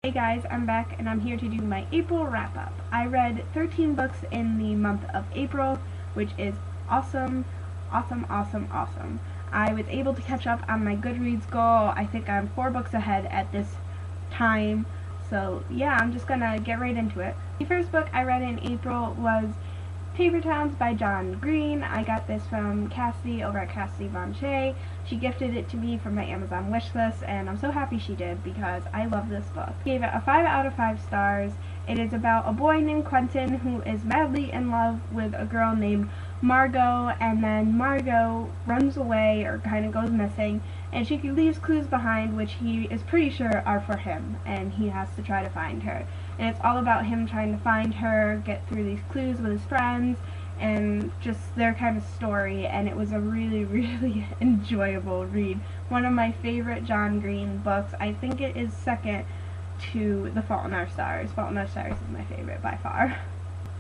Hey guys, I'm back and I'm here to do my April wrap-up. I read 13 books in the month of April, which is awesome, awesome, awesome, awesome. I was able to catch up on my Goodreads goal. I think I'm 4 books ahead at this time. So yeah, I'm just gonna get right into it. The first book I read in April was Paper Towns by John Green. I got this from Cassie over at Cassie Von Shea. She gifted it to me from my Amazon wishlist, and I'm so happy she did because I love this book. I gave it a 5 out of 5 stars. It is about a boy named Quentin who is madly in love with a girl named Margot, and then Margot runs away or kind of goes missing, and she leaves clues behind which he is pretty sure are for him, and he has to try to find her. And it's all about him trying to find her, get through these clues with his friends, and just their kind of story, and it was a really, really enjoyable read. One of my favorite John Green books. I think it is second to The Fault in Our Stars. Fault in Our Stars is my favorite by far.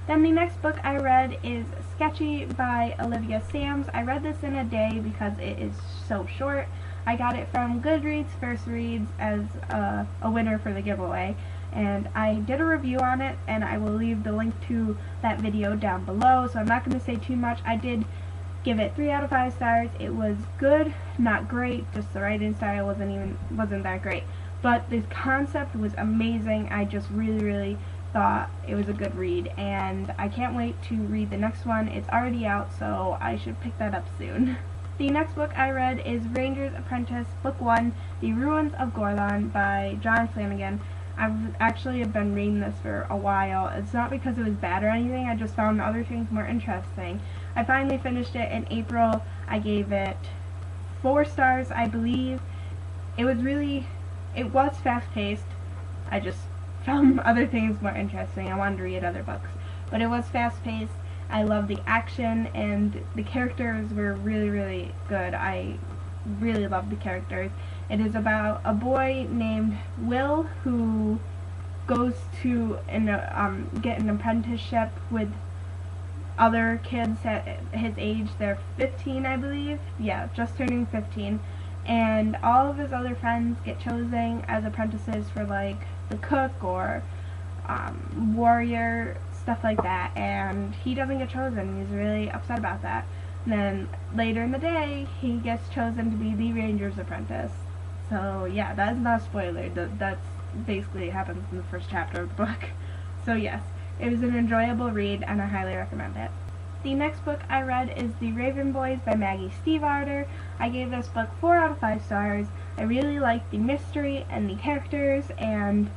Then the next book I read is Sketchy by Olivia Sams. I read this in a day because it is so short. I got it from Goodreads First Reads as a winner for the giveaway, and I did a review on it, and I will leave the link to that video down below, so I'm not going to say too much. I did give it 3 out of 5 stars. It was good, not great, just the writing style wasn't that great, but the concept was amazing. I just really thought it was a good read, and I can't wait to read the next one. It's already out, so I should pick that up soon. The next book I read is Ranger's Apprentice, Book 1, The Ruins of Gorlon by John Flanagan. I've actually been reading this for a while. It's not because it was bad or anything, I just found other things more interesting. I finally finished it in April. I gave it 4 stars, I believe. It was fast-paced. I just found other things more interesting. I wanted to read other books. But it was fast-paced. I loved the action, and the characters were really good. I really loved the characters. It is about a boy named Will who goes to get an apprenticeship with other kids at his age. They're 15, I believe. Yeah, just turning 15. And all of his other friends get chosen as apprentices for like the cook or warrior, stuff like that. And he doesn't get chosen. He's really upset about that. And then later in the day, he gets chosen to be the Ranger's apprentice. So yeah, that is not a spoiler. That's basically happens in the first chapter of the book. So yes, it was an enjoyable read, and I highly recommend it. The next book I read is The Raven Boys by Maggie Stiefvater. I gave this book 4 out of 5 stars. I really liked the mystery and the characters and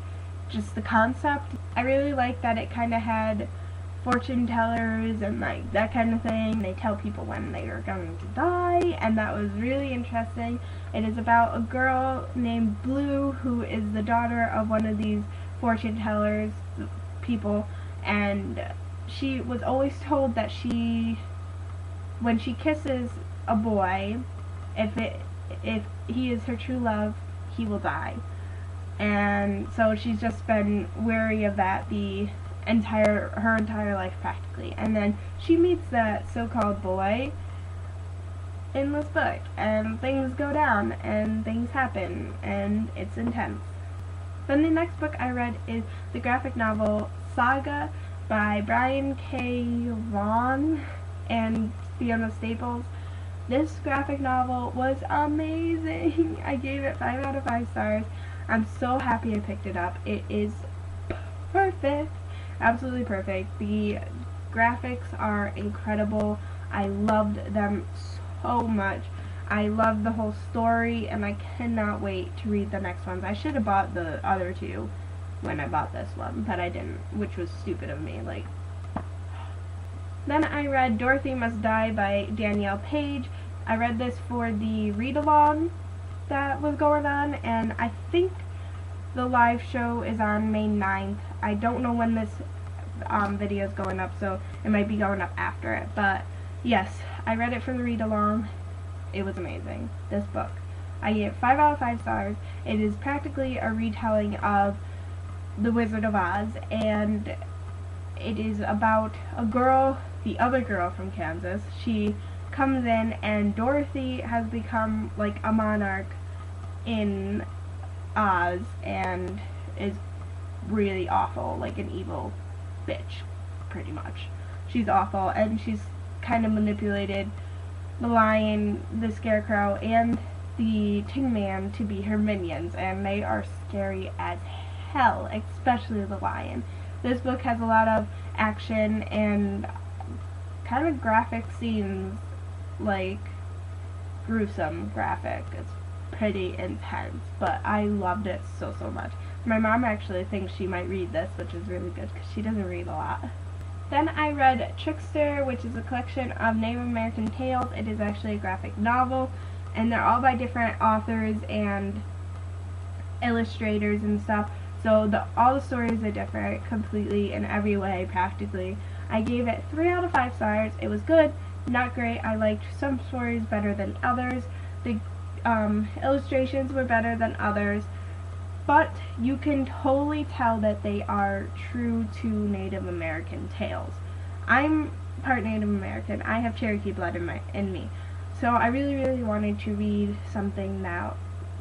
just the concept. I really liked that it kind of had fortune tellers and like that kind of thing. They tell people when they are going to die, and that was really interesting. It is about a girl named Blue who is the daughter of one of these fortune tellers people, and she was always told that when she kisses a boy, if he is her true love, he will die. And so she's just been wary of that her entire life practically. And then she meets that so-called boy in this book, and things go down and things happen, and it's intense. Then the next book I read is the graphic novel Saga by Brian K. Vaughan and Fiona Staples. This graphic novel was amazing. I gave it 5 out of 5 stars. I'm so happy I picked it up. It is perfect. Absolutely perfect. The graphics are incredible. I loved them so much. I loved the whole story, and I cannot wait to read the next ones. I should have bought the other 2 when I bought this one, but I didn't, which was stupid of me. Then I read Dorothy Must Die by Danielle Page. I read this for the read-along that was going on, and I think the live show is on May 9th. I don't know when this video is going up, so it might be going up after it. But yes, I read it for the read-along. It was amazing, this book. I gave it 5 out of 5 stars. It is practically a retelling of The Wizard of Oz, and it is about a girl, the other girl from Kansas. She comes in, and Dorothy has become like a monarch in Oz and is really awful, like an evil bitch, pretty much. She's awful, and she's kind of manipulated the lion, the scarecrow, and the Tin Man to be her minions, and they are scary as hell, especially the lion. This book has a lot of action and kind of graphic scenes, like gruesome graphic. It's pretty intense, but I loved it so much. My mom actually thinks she might read this, which is really good because she doesn't read a lot. Then I read Trickster, which is a collection of Native American tales. It is actually a graphic novel, and they're all by different authors and illustrators and stuff. So all the stories are different completely in every way, practically. I gave it 3 out of 5 stars. It was good, not great. I liked some stories better than others. The illustrations were better than others, but you can totally tell that they are true to Native American tales. I'm part Native American. I have Cherokee blood in me. So I really wanted to read something that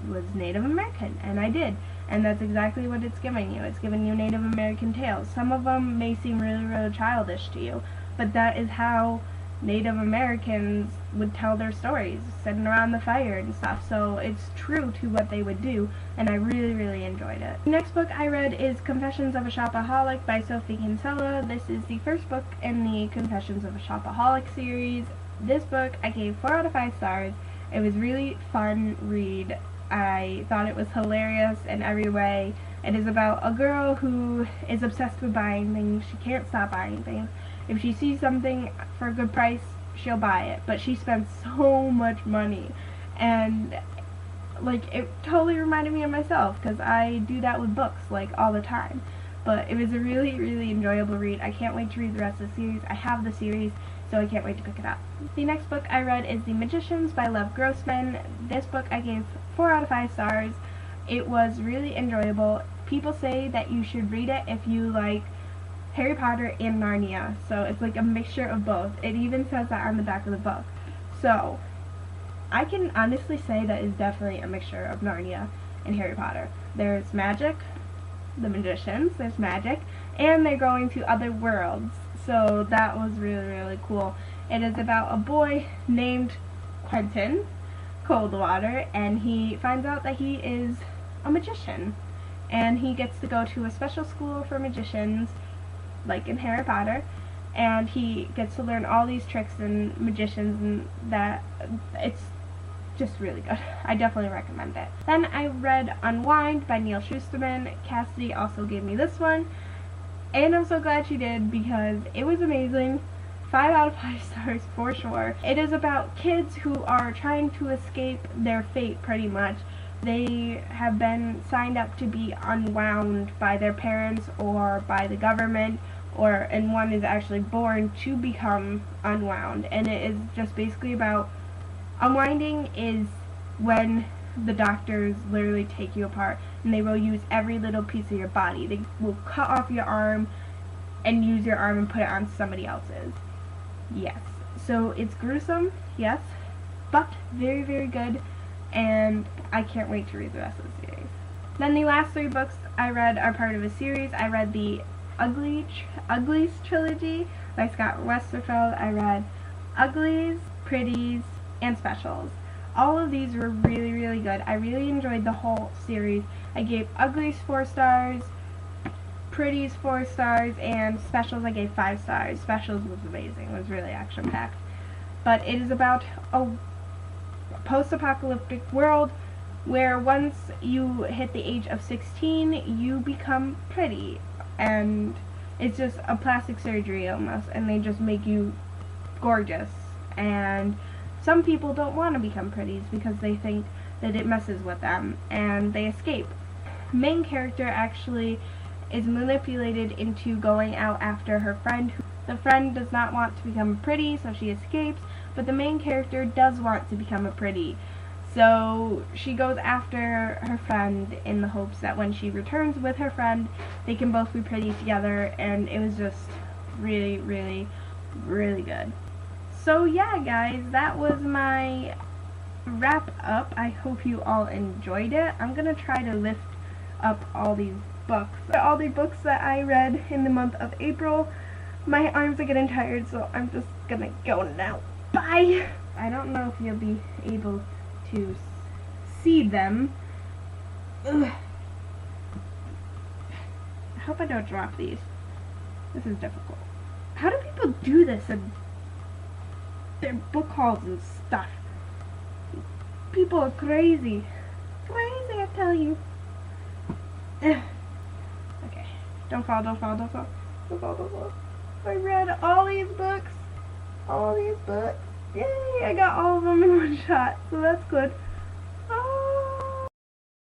was Native American, and I did. And that's exactly what it's giving you. It's giving you Native American tales. Some of them may seem really childish to you, but that is how Native Americans would tell their stories, sitting around the fire and stuff. So it's true to what they would do, and I really enjoyed it. The next book I read is Confessions of a Shopaholic by Sophie Kinsella. This is the first book in the Confessions of a Shopaholic series. This book I gave 4 out of 5 stars. It was really fun read. I thought it was hilarious in every way. It is about a girl who is obsessed with buying things. She can't stop buying things. If she sees something for a good price, she'll buy it. But she spends so much money. And, like, it totally reminded me of myself, because I do that with books, like, all the time. But it was a really enjoyable read. I can't wait to read the rest of the series. I have the series, so I can't wait to pick it up. The next book I read is The Magicians by Lev Grossman. This book I gave 4 out of 5 stars. It was really enjoyable. People say that you should read it if you like Harry Potter and Narnia. So it's like a mixture of both. It even says that on the back of the book. So I can honestly say that it's definitely a mixture of Narnia and Harry Potter. There's magic, the magicians, there's magic, and they're going to other worlds. So that was really cool. It is about a boy named Quentin Coldwater, and he finds out that he is a magician, and he gets to go to a special school for magicians, like in Harry Potter, and he gets to learn all these tricks and magicians, and that it's just really good. I definitely recommend it. Then I read Unwind by Neil Shusterman. Cassidy also gave me this one, and I'm so glad she did because it was amazing. 5 out of 5 stars for sure. It is about kids who are trying to escape their fate, pretty much. They have been signed up to be unwound by their parents or by the government, and one is actually born to become unwound. And it is just basically about unwinding is when the doctors literally take you apart, and they will use every little piece of your body. They will cut off your arm and use your arm and put it on somebody else's. Yes. So it's gruesome, yes, but very good, and I can't wait to read the rest of the series. Then the last 3 books I read are part of a series. I read the Ugliest trilogy by Scott Westerfeld. I read Uglies, Pretties, and Specials. All of these were really good. I really enjoyed the whole series. I gave Uglies 4 stars, Pretties 4 stars, and Specials I gave 5 stars. Specials was amazing. It was really action-packed. But it is about a post-apocalyptic world where once you hit the age of 16, you become pretty. And it's just a plastic surgery almost, and they just make you gorgeous. And some people don't want to become pretties because they think that it messes with them, and they escape. Main character actually is manipulated into going out after her friend. The friend does not want to become a pretty, so she escapes, but the main character does want to become a pretty. So she goes after her friend in the hopes that when she returns with her friend, they can both be pretty together, and it was just really good. So yeah, guys, that was my wrap up. I hope you all enjoyed it. I'm gonna try to lift up all these books. All the books that I read in the month of April. My arms are getting tired, so I'm just gonna go now. Bye! I don't know if you'll be able to see them. Ugh. I hope I don't drop these. This is difficult. How do people do this in their book hauls and stuff? People are crazy. Crazy, I tell you. Ugh. Okay. Don't fall, don't fall, don't fall. Don't fall, don't fall. I read all these books. All these books. Yay! I got all of them in one shot, so that's good.